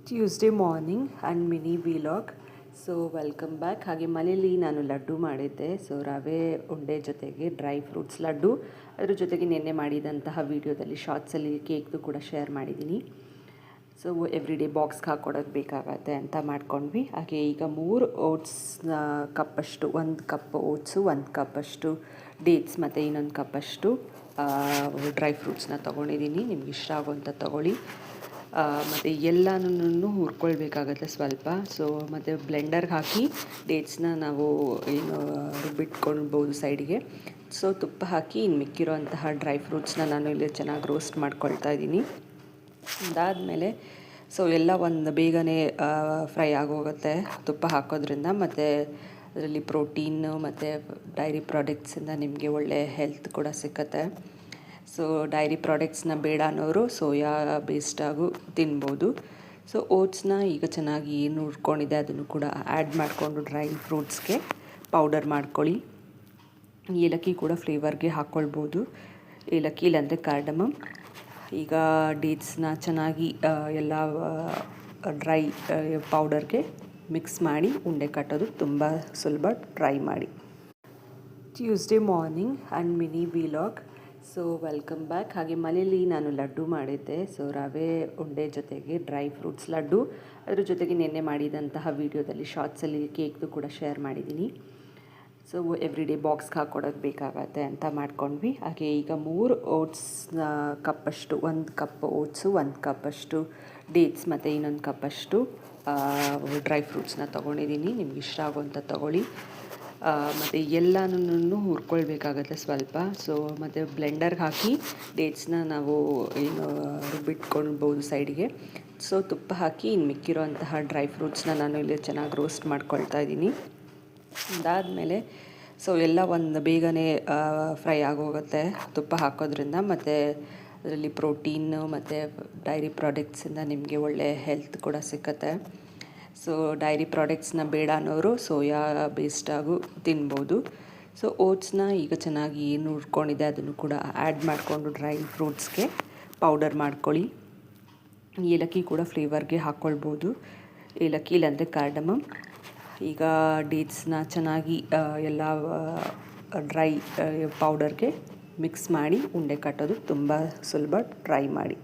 Tuesday morning and mini vlog. So welcome back. ಹಾಗೆ ಮನೇಲಿ ನಾನು ಲಡ್ಡು ಮಾಡಿದ್ದೆ. ಸೊ ರವೆ ಉಂಡೆ ಜೊತೆಗೆ ಡ್ರೈ ಫ್ರೂಟ್ಸ್ ಲಡ್ಡು, ಅದ್ರ ಜೊತೆಗೆ ನಿನ್ನೆ ಮಾಡಿದಂತಹ ವೀಡಿಯೋದಲ್ಲಿ ಶಾರ್ಟ್ಸಲ್ಲಿ ಕೇಕ್ದು ಕೂಡ ಶೇರ್ ಮಾಡಿದ್ದೀನಿ. ಸೊ ಎವ್ರಿ ಡೇ ಬಾಕ್ಸ್ಗೆ ಹಾಕ್ಕೊಡೋದು ಬೇಕಾಗತ್ತೆ ಅಂತ ಮಾಡ್ಕೊಂಡ್ವಿ. ಹಾಗೆ ಈಗ 3 ಓಟ್ಸ್ನ ಕಪ್ಪಷ್ಟು, 1 ಕಪ್ ಓಟ್ಸು, 1 ಕಪ್ಪಷ್ಟು ಡೇಟ್ಸ್ ಮತ್ತು ಇನ್ನೊಂದು ಕಪ್ಪಷ್ಟು ಡ್ರೈ ಫ್ರೂಟ್ಸ್ನ ತೊಗೊಂಡಿದ್ದೀನಿ. ನಿಮ್ಗೆ ಇಷ್ಟ ಆಗೋಂಥ ತೊಗೊಳ್ಳಿ. ಮತ್ತು ಎಲ್ಲನೂ ಹುರ್ಕೊಳ್ಬೇಕಾಗತ್ತೆ ಸ್ವಲ್ಪ. ಸೊ ಮತ್ತು ಬ್ಲೆಂಡರ್ಗೆ ಹಾಕಿ ಡೇಟ್ಸ್ನ ನಾವು ಏನು ರುಬ್ಬಿಟ್ಕೊಳ್ಬೋದು ಸೈಡಿಗೆ. ಸೊ ತುಪ್ಪ ಹಾಕಿ ಇನ್ನು ಮಿಕ್ಕಿರೋಂತಹ ಡ್ರೈ ಫ್ರೂಟ್ಸ್ನ ನಾನು ಇಲ್ಲಿ ಚೆನ್ನಾಗಿ ರೋಸ್ಟ್ ಮಾಡ್ಕೊಳ್ತಾ ಇದ್ದೀನಿ. ಅದಾದಮೇಲೆ ಸೊ ಎಲ್ಲ ಒಂದು ಬೇಗನೆ ಫ್ರೈ ಆಗೋಗುತ್ತೆ ತುಪ್ಪ ಹಾಕೋದ್ರಿಂದ. ಮತ್ತು ಅದರಲ್ಲಿ ಪ್ರೋಟೀನು ಮತ್ತು ಡೈರಿ ಪ್ರಾಡಕ್ಟ್ಸಿಂದ ನಿಮಗೆ ಒಳ್ಳೆ ಹೆಲ್ತ್ ಕೂಡ ಸಿಕ್ಕತ್ತೆ. ಸೊ ಡೈರಿ ಪ್ರಾಡಕ್ಟ್ಸ್ನ ಬೇಡ ಅನ್ನೋರು ಸೋಯಾ ಬೇಸ್ಡಾಗೂ ತಿನ್ಬೋದು. ಸೊ ಓಟ್ಸ್ನ ಈಗ ಚೆನ್ನಾಗಿ ಏನು ಹುರ್ಕೊಂಡಿದೆ ಅದನ್ನು ಕೂಡ ಆ್ಯಡ್ ಮಾಡಿಕೊಂಡು ಡ್ರೈ ಫ್ರೂಟ್ಸ್ಗೆ ಪೌಡರ್ ಮಾಡ್ಕೊಳ್ಳಿ. ಏಲಕ್ಕಿ ಕೂಡ ಫ್ಲೇವರ್ಗೆ ಹಾಕ್ಕೊಳ್ಬೋದು, ಏಲಕ್ಕಿ ಇಲ್ಲಾಂದರೆ ಕಾರ್ಡಮಮ್. ಈಗ ಡೇಟ್ಸ್ನ ಚೆನ್ನಾಗಿ ಎಲ್ಲ ಡ್ರೈ ಪೌಡರ್ಗೆ ಮಿಕ್ಸ್ ಮಾಡಿ ಉಂಡೆ ಕಟ್ಟೋದು ತುಂಬ ಸುಲಭ, ಟ್ರೈ ಮಾಡಿ. Tuesday morning and mini vlog. So welcome back. ಹಾಗೆ ಮನೇಲಿ ನಾನು ಲಡ್ಡು ಮಾಡಿದ್ದೆ. ಸೊ ರವೆ ಉಂಡೆ ಜೊತೆಗೆ ಡ್ರೈ ಫ್ರೂಟ್ಸ್ ಲಡ್ಡು, ಅದ್ರ ಜೊತೆಗೆ ನಿನ್ನೆ ಮಾಡಿದಂತಹ ವೀಡಿಯೋದಲ್ಲಿ ಶಾರ್ಟ್ಸಲ್ಲಿ ಕೇಕ್ದು ಕೂಡ ಶೇರ್ ಮಾಡಿದ್ದೀನಿ. ಸೊ ಎವ್ರಿ ಡೇ ಬಾಕ್ಸ್ಗೆ ಹಾಕ್ಕೊಡೋದು ಬೇಕಾಗತ್ತೆ ಅಂತ ಮಾಡ್ಕೊಂಡ್ವಿ. ಹಾಗೆ ಈಗ 3 ಓಟ್ಸ್ನ ಕಪ್ಪಷ್ಟು, 1 ಕಪ್ ಓಟ್ಸು, 1 ಕಪ್ಪಷ್ಟು ಡೇಟ್ಸ್ ಮತ್ತು ಇನ್ನೊಂದು ಕಪ್ಪಷ್ಟು ಡ್ರೈ ಫ್ರೂಟ್ಸ್ನ ತೊಗೊಂಡಿದ್ದೀನಿ. ನಿಮ್ಗೆ ಇಷ್ಟ ಆಗೋಂಥ ತೊಗೊಳ್ಳಿ. ಮತ್ತು ಎಲ್ಲನೂ ಹುರ್ಕೊಳ್ಬೇಕಾಗತ್ತೆ ಸ್ವಲ್ಪ. ಸೊ ಮತ್ತು ಬ್ಲೆಂಡರ್ಗೆ ಹಾಕಿ ಡೇಟ್ಸ್ನ ನಾವು ಏನು ರುಬ್ಬಿಟ್ಕೊಳ್ಬೋದು ಸೈಡಿಗೆ. ಸೊ ತುಪ್ಪ ಹಾಕಿ ಇನ್ನು ಮಿಕ್ಕಿರೋಂತಹ ಡ್ರೈ ಫ್ರೂಟ್ಸ್ನ ನಾನು ಇಲ್ಲಿ ಚೆನ್ನಾಗಿ ರೋಸ್ಟ್ ಮಾಡ್ಕೊಳ್ತಾ ಇದ್ದೀನಿ. ಅದಾದಮೇಲೆ ಸೊ ಎಲ್ಲ ಒಂದು ಬೇಗನೆ ಫ್ರೈ ಆಗೋಗುತ್ತೆ ತುಪ್ಪ ಹಾಕೋದ್ರಿಂದ. ಮತ್ತು ಅದರಲ್ಲಿ ಪ್ರೋಟೀನು ಮತ್ತು ಡೈರಿ ಪ್ರಾಡಕ್ಟ್ಸಿಂದ ನಿಮಗೆ ಒಳ್ಳೆ ಹೆಲ್ತ್ ಕೂಡ ಸಿಕ್ಕತ್ತೆ. ಸೊ ಡೈರಿ ಪ್ರಾಡಕ್ಟ್ಸ್ನ ಬೇಡ ಅನ್ನೋರು ಸೋಯಾ ಬೇಸ್ಡಾಗೂ ತಿನ್ಬೋದು. ಸೊ ಓಟ್ಸ್ನ ಈಗ ಚೆನ್ನಾಗಿ ಏನು ಹುರ್ಕೊಂಡಿದೆ ಅದನ್ನು ಕೂಡ ಆ್ಯಡ್ ಮಾಡಿಕೊಂಡು ಡ್ರೈ ಫ್ರೂಟ್ಸ್ಗೆ ಪೌಡರ್ ಮಾಡ್ಕೊಳ್ಳಿ. ಏಲಕ್ಕಿ ಕೂಡ ಫ್ಲೇವರ್ಗೆ ಹಾಕ್ಕೊಳ್ಬೋದು, ಏಲಕ್ಕಿ ಇಲ್ಲಾಂದರೆ ಕಾರ್ಡಮಮ್. ಈಗ ಡೇಟ್ಸ್ನ ಚೆನ್ನಾಗಿ ಎಲ್ಲ ಡ್ರೈ ಪೌಡರ್ಗೆ ಮಿಕ್ಸ್ ಮಾಡಿ ಉಂಡೆ ಕಟ್ಟೋದು ತುಂಬ ಸುಲಭ, ಟ್ರೈ ಮಾಡಿ.